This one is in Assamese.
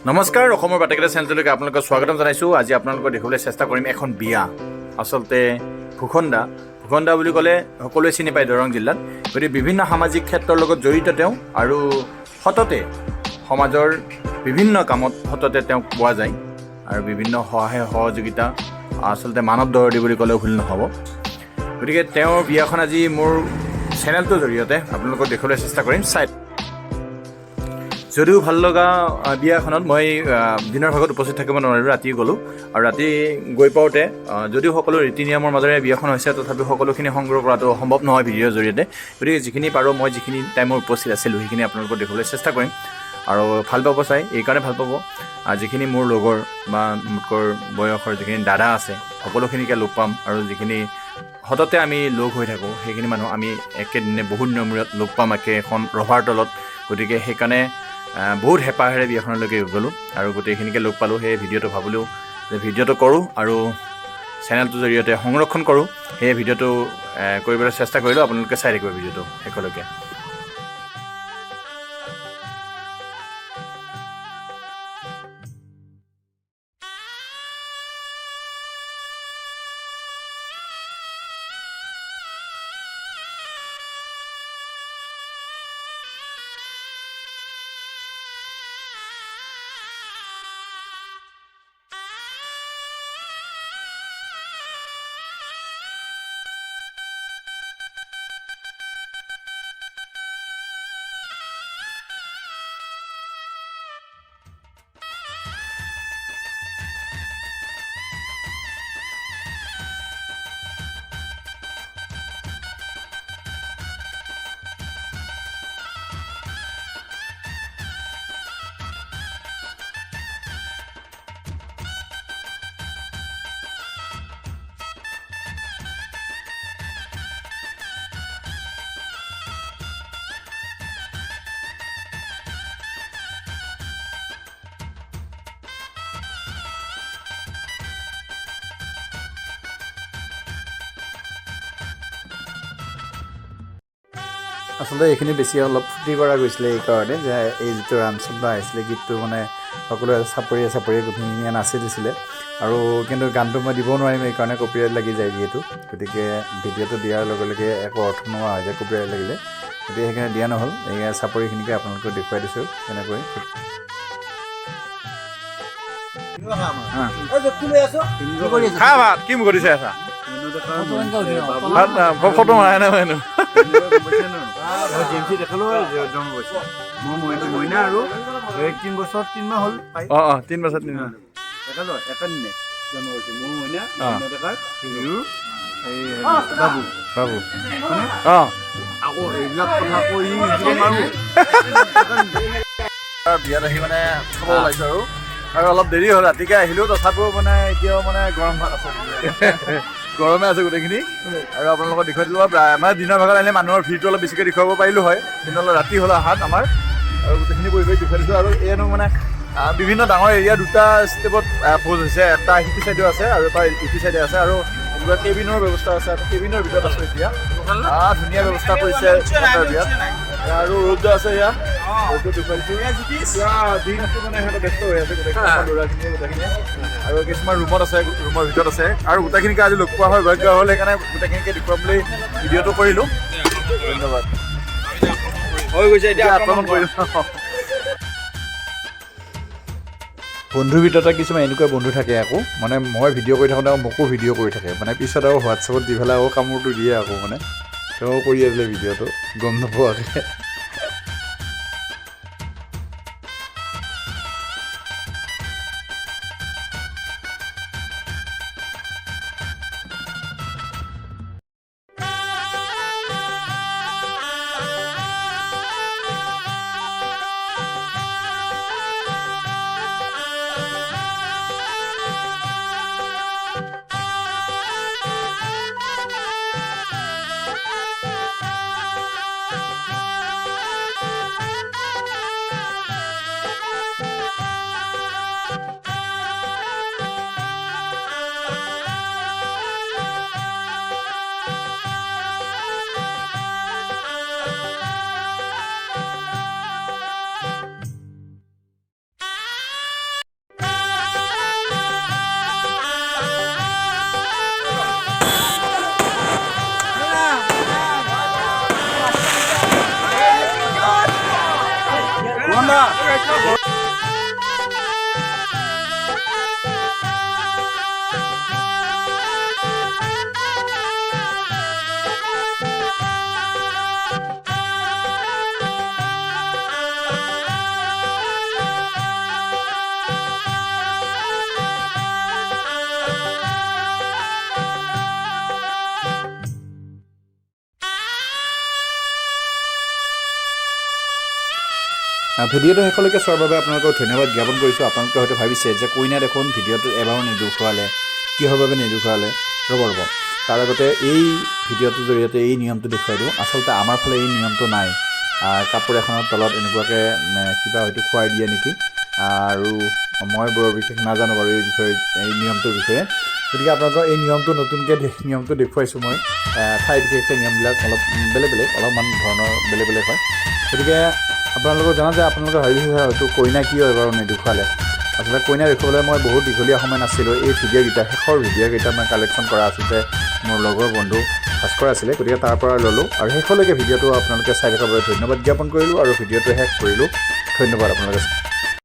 নমস্কাৰ অসমৰ বাটেকেটা চেনেলটোলৈকে আপোনালোকক স্বাগতম জনাইছোঁ। আজি আপোনালোকক দেখুৱাবলৈ চেষ্টা কৰিম এখন বিয়া। আচলতে ফুকনদা বুলি ক'লে সকলোৱে চিনি পায় দৰং জিলাত। গতিকে বিভিন্ন সামাজিক ক্ষেত্ৰৰ লগত জড়িত তেওঁ আৰু সততে সমাজৰ বিভিন্ন কামত সততে তেওঁক পোৱা যায় আৰু বিভিন্ন সহায় সহযোগিতা আচলতে মানৱ দৰদী বুলি ক'লেও ভুল নহ'ব। গতিকে তেওঁৰ বিয়াখন আজি মোৰ চেনেলটোৰ জৰিয়তে আপোনালোকক দেখুৱাবলৈ চেষ্টা কৰিম। যদিও ভাল লগা বিয়াখনত মই দিনৰ ভাগত উপস্থিত থাকিব নোৱাৰিলোঁ, ৰাতি গ'লোঁ আৰু ৰাতি গৈ পাওঁতে যদিও সকলো ৰীতি নিয়মৰ মাজেৰে বিয়াখন হৈছে তথাপিও সকলোখিনি সংগ্ৰহ কৰাটো সম্ভৱ নহয় ভিডিঅ'ৰ জৰিয়তে। গতিকে যিখিনি পাৰোঁ মই যিখিনি টাইমৰ উপস্থিত আছিলোঁ সেইখিনি আপোনালোকক দেখুৱাবলৈ চেষ্টা কৰিম আৰু ভাল পাব চাই, এইকাৰণে ভাল পাব যিখিনি মোৰ লগৰ বা মোতকৈ বয়সৰ যিখিনি দাদা আছে সকলোখিনিকে লগ পাম আৰু যিখিনি সততে আমি লগ হৈ থাকোঁ সেইখিনি মানুহ আমি একেদিনে বহুত দিনৰ মূৰত লগ পাম একে এখন ৰভাৰ তলত। গতিকে সেইকাৰণে বহুত হেঁপাহেৰে বিয়াখনলৈকে গ'লোঁ আৰু গোটেইখিনিকে লগ পালোঁ। সেই ভিডিঅ'টো ভাবিলোঁ যে ভিডিঅ'টো কৰোঁ আৰু চেনেলটোৰ জৰিয়তে সংৰক্ষণ কৰোঁ। সেই ভিডিঅ'টো কৰিবলৈ চেষ্টা কৰিলোঁ। আপোনালোকে চাই থাকিব ভিডিঅ'টো শেষলৈকে। আচলতে এইখিনি বেছি অলপ ফূৰ্তি কৰা গৈছিলে এইকাৰণে যে এই যিটো ৰামচন্দ্ৰ আহিছিলে গীতটো মানে সকলোৱে চাপৰিয়ে গোটেইখিনিয়ে নাচি দিছিলে আৰু কিন্তু গানটো মই দিব নোৱাৰিম এইকাৰণে কপিৰাইট লাগি যায় যিহেতু। গতিকে ভিডিঅ'টো দিয়াৰ লগে লগে একো অৰ্থ নোহোৱা হৈ যায় কপিৰাইট লাগিলে। গতিকে সেইকাৰণে দিয়া নহ'ল। এই চাপৰিখিনিকে আপোনালোকক দেখুৱাই দিছোঁ কেনেকৈ। কি কৰি চাই আছা? ফটো মাৰাই নাই মানুহ মইনা আৰু 3 বছৰ 3 মাহ হ'ল। 3 বছৰ 3 মাহ এটা দিনে জন্ম হৈছে মোৰ মইনা বাবু বাবু আকৌ এইবিলাক কথা কৈ বিয়াত আহি মানে খাব ওলাইছোঁ আৰু অলপ দেৰি হ'ল। ৰাতিকে আহিলোঁ তথাপিও মানে এতিয়াও মানে গৰম ভাত আছে গৰমে আছে গোটেইখিনি আৰু আপোনালোকক দেখুৱাই দিলোঁ। মানে দিনৰ ভাগত আহিলে মানুহৰ ভিৰটো অলপ বেছিকৈ দেখুৱাব পাৰিলোঁ হয়, কিন্তু অলপ ৰাতি হ'ল অহাত আমাৰ আৰু গোটেইখিনি পৰিৱেশ দেখুৱাই দিছোঁ। আৰু এইনো মানে বিভিন্ন ডাঙৰ এৰিয়া দুটা ষ্টেপত প'জ হৈছে, এটা সিটো চাইডে আছে আৰু এটা ইটো চাইডে আছে আৰু এনেকুৱা কেবিনৰ ব্যৱস্থা আছে। কেবিনৰ ভিতৰত আছোঁ এতিয়া। ধুনীয়া ব্যৱস্থা কৰিছে বিয়াত আৰু ৰ'দটো আছে এয়া ৰ'দটো দেখুৱাইছোঁ। দিনটো মানে সিহঁতে ব্যস্ত হৈ আছে ল'ৰাখিনিয়ে গোটেইখিনিয়ে আৰু কিছুমান ৰুমত আছে, ৰুমৰ ভিতৰত আছে আৰু গোটেইখিনিকে আজি লগ পোৱা হয় ভাগ্য হ'ল। সেইকাৰণে গোটেইখিনিকে দেখুৱাম বুলি ভিডিঅ'টো কৰিলোঁ। ধন্যবাদ। হৈ গৈছে এতিয়া আক্ৰমণ কৰিলোঁ। বন্ধুৰ ভিতৰতে কিছুমান এনেকুৱা বন্ধু থাকে আকৌ মানে মই ভিডিঅ' কৰি থাকোঁতে মোকো ভিডিঅ' কৰি থাকে মানে পিছত আৰু হোৱাটছএপত দি পেলাই আকৌ কামোৰটো দিয়ে আকৌ মানে তেওঁ কৰি আছিলে ভিডিঅ'টো গম নোপোৱাকৈ। ভিডিঅ'টো শেষলৈকে চোৱাৰ বাবে আপোনালোকক ধন্যবাদ জ্ঞাপন কৰিছোঁ। আপোনালোকে হয়তো ভাবিছে যে কইনা দেখোন ভিডিঅ'টোত এবাৰো নেদেখুৱালে, কিহৰ বাবে নেদেখুৱালে। ৰ'ব তাৰ আগতে এই ভিডিঅ'টোৰ জৰিয়তে এই নিয়মটো দেখুৱাই দিওঁ। আচলতে আমাৰ ফালে এই নিয়মটো নাই। কাপোৰ এখনৰ তলত এনেকুৱাকৈ কিবা হয়তো খুৱাই দিয়ে নেকি, আৰু মই বৰ বিশেষ নাজানো বাৰু এই বিষয়ে, এই নিয়মটোৰ বিষয়ে। গতিকে আপোনালোকৰ এই নিয়মটো নতুনকৈ নিয়মটো দেখুৱাইছোঁ মই। ঠাই বিশেষকৈ নিয়মবিলাক অলপ বেলেগ বেলেগ, অলপমান ধৰণৰ বেলেগ বেলেগ হয়। গতিকে আপোনালোকক জনা যে আপোনালোকে ভাবিছে হয়তো কইনা কিয় এবাৰো নেদেখুৱালে। আচলতে কইনা দেখুৱাবলৈ মই বহুত দীঘলীয়া সময় নাছিলোঁ। এই ভিডিঅ'কেইটা, শেষৰ ভিডিঅ'কেইটা মই কালেকশ্যন কৰা আচলতে মোৰ লগৰ বন্ধু ভাস্কৰ আছিলে, গতিকে তাৰ পৰা ল'লোঁ আৰু শেষলৈকে ভিডিঅ'টো আপোনালোকে চাই থকাৰ বাবে ধন্যবাদ জ্ঞাপন কৰিলোঁ আৰু ভিডিঅ'টো শেষ কৰিলোঁ। ধন্যবাদ আপোনালোকে।